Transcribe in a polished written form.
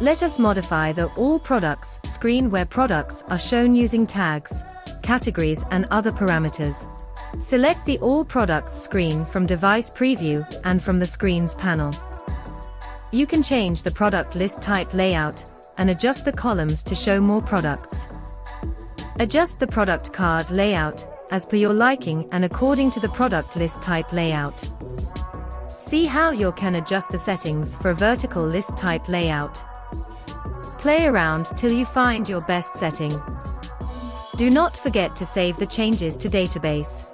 Let us modify the All Products screen where products are shown using tags, categories and other parameters. Select the All Products screen from Device Preview and from the Screens panel. You can change the product list type layout and adjust the columns to show more products. Adjust the product card layout as per your liking and according to the product list type layout. See how you can adjust the settings for a vertical list type layout. Play around till you find your best setting. Do not forget to save the changes to database.